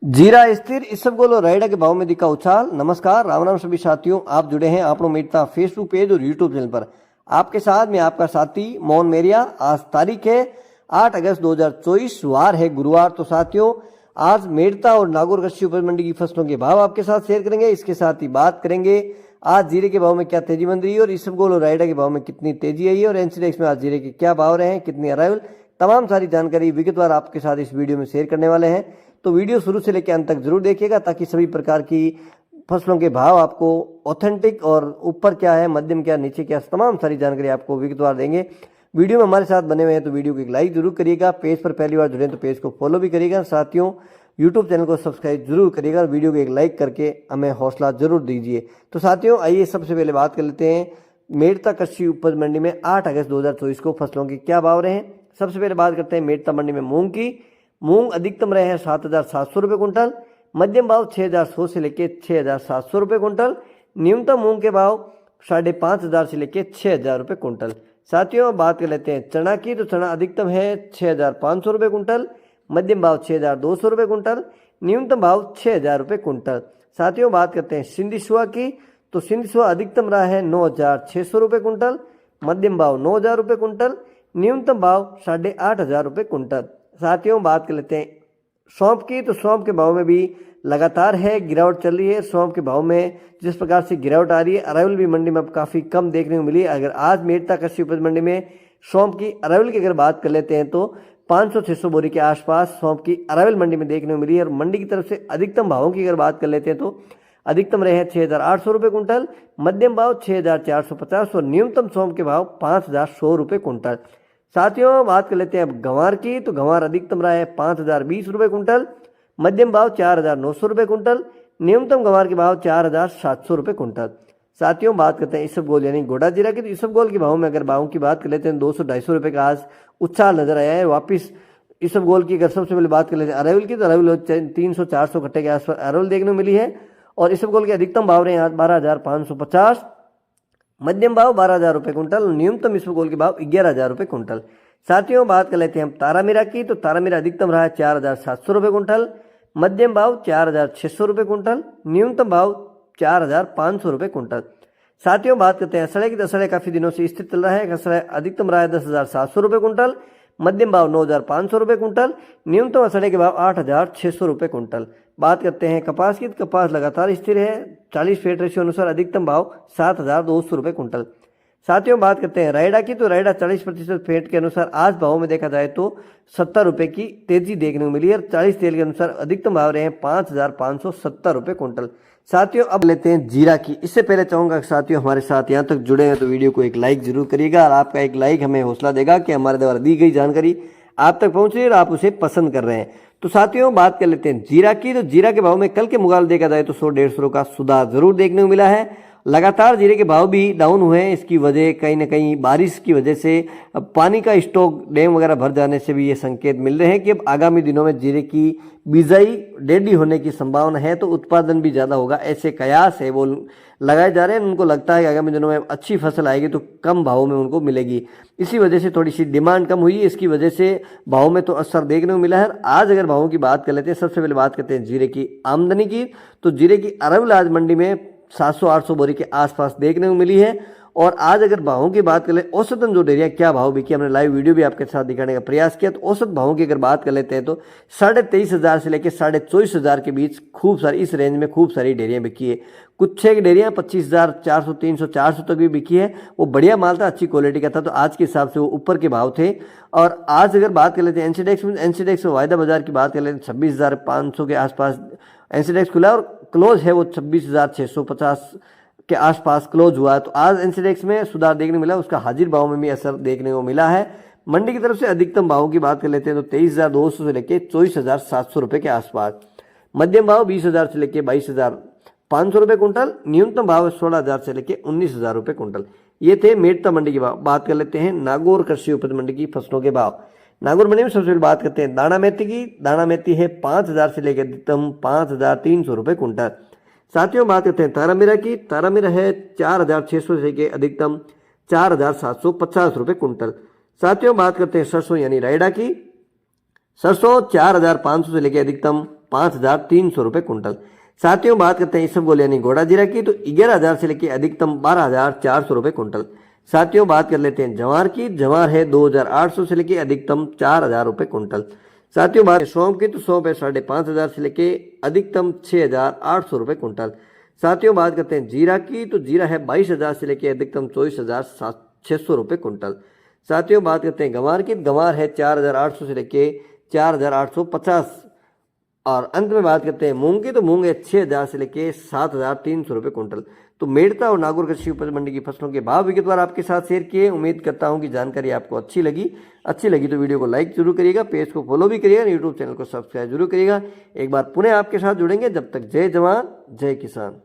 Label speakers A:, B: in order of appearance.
A: जीरा स्थिर इसबगोल और रायडा के भाव में दिखा उछाल। नमस्कार, राम राम सभी साथियों, आप जुड़े हैं आपनो मीटता फेसबुक पेज और यूट्यूब चैनल पर। आपके साथ में आपका साथी मोहन मेरिया। आज तारीख है 8 अगस्त 2024, वार है गुरुवार। तो साथियों, आज मेड़ता और नागौर कृषि उपज मंडी की फसलों के भाव आपके साथ शेयर करेंगे। इसके साथ ही बात करेंगे आज जीरे के भाव में क्या तेजी बन रही है और इसबगोल और रायडा के भाव में कितनी तेजी आई है और एनसीडेक्स में आज जीरे के क्या भाव रहे हैं, कितनी अराइवल, तमाम सारी जानकारी विगतवार आपके साथ इस वीडियो में शेयर करने वाले हैं। तो वीडियो शुरू से लेकर अंत तक जरूर देखिएगा ताकि सभी प्रकार की फसलों के भाव आपको ऑथेंटिक और ऊपर क्या है, मध्यम क्या, नीचे क्या, तमाम सारी जानकारी आपको विगतवार देंगे। वीडियो में हमारे साथ बने हुए हैं तो वीडियो को एक लाइक जरूर करिएगा। पेज पर पहली बार जुड़े तो पेज को फॉलो भी करिएगा। साथियों, यूट्यूब चैनल को सब्सक्राइब जरूर करिएगा और वीडियो को एक लाइक करके हमें हौसला जरूर दीजिए। तो साथियों, आइए सबसे पहले बात कर लेते हैं मेड़ता कृषि उपज मंडी में 8 अगस्त 2024 को फसलों के क्या भाव रहे हैं। सबसे पहले बात करते हैं मेड़ता मंडी में मूंग की। मूंग अधिकतम रहे हैं 7,700 रुपये कुंटल, मध्यम भाव 6,100 से लेकर 6,700 रुपये कुंटल, न्यूनतम मूंग के भाव 5,500 से लेकर 6,000 रुपये कुंटल। साथियों, बात कर लेते हैं चना की। तो चना अधिकतम है 6,500 रुपये कुंटल, मध्यम भाव 6,200 रुपये कुंटल, न्यूनतम भाव 6,000 रुपये कुंटल। साथियों, बात करते हैं सिंधी सुहा की। तो सिंधी सुहा अधिकतम रहा है 9,600 रुपये कुंटल, मध्यम भाव 9,000 रुपये कुंटल, न्यूनतम भाव 8,500 रुपये कुंटल। साथियों, बात कर लेते हैं सौंफ की। तो सौंफ के भाव में भी लगातार है गिरावट चल रही है। सौंफ के भाव में जिस प्रकार से गिरावट आ रही है, अराइवल भी मंडी में अब काफ़ी कम देखने को मिली है। अगर आज मेड़ता कृषि उपज मंडी में सौंफ की अराइवल की अगर बात कर लेते हैं तो 500-600 बोरी के आसपास सौंफ की अराइवल मंडी में देखने को मिली है। और मंडी की तरफ से अधिकतम भावों की अगर बात कर लेते हैं तो अधिकतम रहे हैं 6,800 रुपये कुंटल, मध्यम भाव 6,450 और न्यूनतम सौंफ के भाव 5,100 रुपये कुंटल। साथियों, बात कर लेते हैं अब गंवार की। तो गंवार अधिकतम रहा है 5,020 रुपये कुंटल, मध्यम भाव 4,900 रुपये कुंटल, न्यूनतम गंवार के भाव 4,700 रुपये कुंटल। साथियों, बात करते हैं इसबगोल यानी गोडा जीरा की। तो इसबगोल के भाव में अगर भावों की बात कर लेते हैं 200-250 रुपये का आज उछाल नजर आया है वापिस। इसबगोल की अगर सबसे पहले बात कर लेते हैं अराइवल की, तो अराइवल 300-400 कट्टे के आसपास अराइवल देखने को मिली है। और इसबगोल के अधिकतम भाव रहे हैं आज 12,550, मध्यम भाव 12,000 रुपये कुंटल, न्यूनतम इसबगोल के भाव 11,000 रुपये कुंटल। साथियों, बात कर लेते हैं हम तारामीरा की। तो तारामीरा अधिकतम रहा है 4,700 रुपये कुंटल, मध्यम भाव 4,600 रुपये कुंटल, न्यूनतम भाव 4,500 रुपये कुंटल। साथियों, बात करते हैं असड़े की। तो असड़े काफी दिनों से स्थिर चल रहा है। असड़े अधिकतम रहा है 10,700 रुपये कुंटल, मध्यम भाव 9,500 रुपये कुंटल, न्यूनतम असड़े के भाव 8,600 रुपये कुंटल। बात करते हैं कपास की। तो कपास लगातार स्थिर है 40 फेट रेशियो अनुसार, अधिकतम भाव 7,200 रुपये कुंटल। साथियों, बात करते हैं रायडा की। तो रायडा 40% फेट के अनुसार आज भाव में देखा जाए तो 70 रुपये की तेजी देखने को मिली है। 40 तेल के अनुसार अधिकतम भाव रहे हैं 5,570 रुपये कुंटल। साथियों, अब लेते हैं जीरा की। इससे पहले चाहूंगा साथियों, हमारे साथ यहाँ तक जुड़े हैं तो वीडियो को एक लाइक जरूर करिएगा और आपका एक लाइक हमें हौसला देगा कि हमारे द्वारा दी गई जानकारी आप तक पहुंच रही है और आप उसे पसंद कर रहे हैं। तो साथियों, बात कर लेते हैं जीरा की। तो जीरा के भाव में कल के मुकाबले देखा जाए तो 100-150 का सुधार जरूर देखने को मिला है। लगातार जीरे के भाव भी डाउन हुए हैं। इसकी वजह कहीं ना कहीं बारिश की वजह से पानी का स्टॉक डैम वगैरह भर जाने से भी ये संकेत मिल रहे हैं कि अब आगामी दिनों में जीरे की बिजाई डेडी होने की संभावना है, तो उत्पादन भी ज़्यादा होगा। ऐसे कयास है वो लगाए जा रहे हैं। उनको लगता है कि आगामी दिनों में अच्छी फसल आएगी तो कम भाव में उनको मिलेगी। इसी वजह से थोड़ी सी डिमांड कम हुई है। इसकी वजह से भाव में तो असर देखने को मिला है। आज अगर भावों की बात कर लेते हैं, सबसे पहले बात करते हैं जीरे की आमदनी की। तो जीरे की अराइवल आज मंडी में 700-800 बोरी के आसपास देखने को मिली है। और आज अगर भावों की बात कर ले, औसतन जो डेरिया क्या भाव बिकी, हमने लाइव वीडियो भी आपके साथ दिखाने का प्रयास किया। तो औसत भावों की अगर बात कर लेते हैं तो 23,500 से लेकर 24,500 के बीच खूब सारी, इस रेंज में खूब सारी डेरियां बिकी है। कुछ छः डेरियां 25,400, 300, 400 तक भी बिकी है। वो बढ़िया माल था, अच्छी क्वालिटी का था, तो आज के हिसाब से वो ऊपर के भाव थे। और आज अगर बात कर लेते हैं एनसीडेक्स में वायदा बाजार की बात कर लेते हैं 26,500 के आसपास एनसीडेक्स खुला और क्लोज है वो 26,650 के आसपास क्लोज हुआ है। तो आज एनसीडेक्स में सुधार देखने को मिला, उसका हाजिर भाव में भी असर देखने को मिला है। मंडी की तरफ से अधिकतम भावों की बात कर लेते हैं तो 23,200 से लेकर 24,700 रुपये के आसपास, मध्यम भाव 20,000 से लेकर 22,500 रुपये कुंटल, न्यूनतम भाव 16,000 से लेकर 19,000 रुपये कुंटल। ये थे मेड़ता मंडी के भाव। बात कर लेते हैं नागौर कृषि उपज मंडी की फसलों के भाव। नागौर मंडी में सबसे पहले बात करते हैं दाना मेथी की। दाना मेथी है 5,000 से लेकर अधिकतम 5,300 रुपये कुंटल। साथियों, बात करते हैं तारामीरा की। तारामीरा है 4,600 से लेकर अधिकतम 4,750 रुपये कुंटल। साथियों, बात करते हैं सरसों यानी रायडा की। सरसों 4,500 से लेकर अधिकतम 5,300 रुपये कुंटल। साथियों बात करते हैं इसबगोल यानी घोड़ा जीरा की, तो 11,000 से लेकर अधिकतम 12,400 रुपये कुंटल। साथियों बात कर लेते हैं जवार की, जवार है 2,800 से लेकर अधिकतम 4,000 रुपये कुंटल। साथियों बात सौंफ की, तो सौंफ है 5,500 से लेके अधिकतम 6,800 रुपये कुंटल। साथियों बात करते हैं जीरा की, तो जीरा है 22,000 से लेके अधिकतम 24,600 रुपये कुंटल। साथियों बात करते हैं गंवार की, गंवार है 4,800 से लेके 4,850। और अंत में बात करते हैं मूंग की, तो मूंग है 6,000 से लेके 7,300 रुपये कुंटल। तो मेड़ता और नागौर कृषि उपज मंडी की फसलों के भाव विगतवार आपके साथ शेयर किए। उम्मीद करता हूं कि जानकारी आपको अच्छी लगी तो वीडियो को लाइक जरूर करिएगा, पेज को फॉलो भी करिएगा, यूट्यूब चैनल को सब्सक्राइब जरूर करिएगा। एक बार पुनः आपके साथ जुड़ेंगे, जब तक जय जवान जय किसान।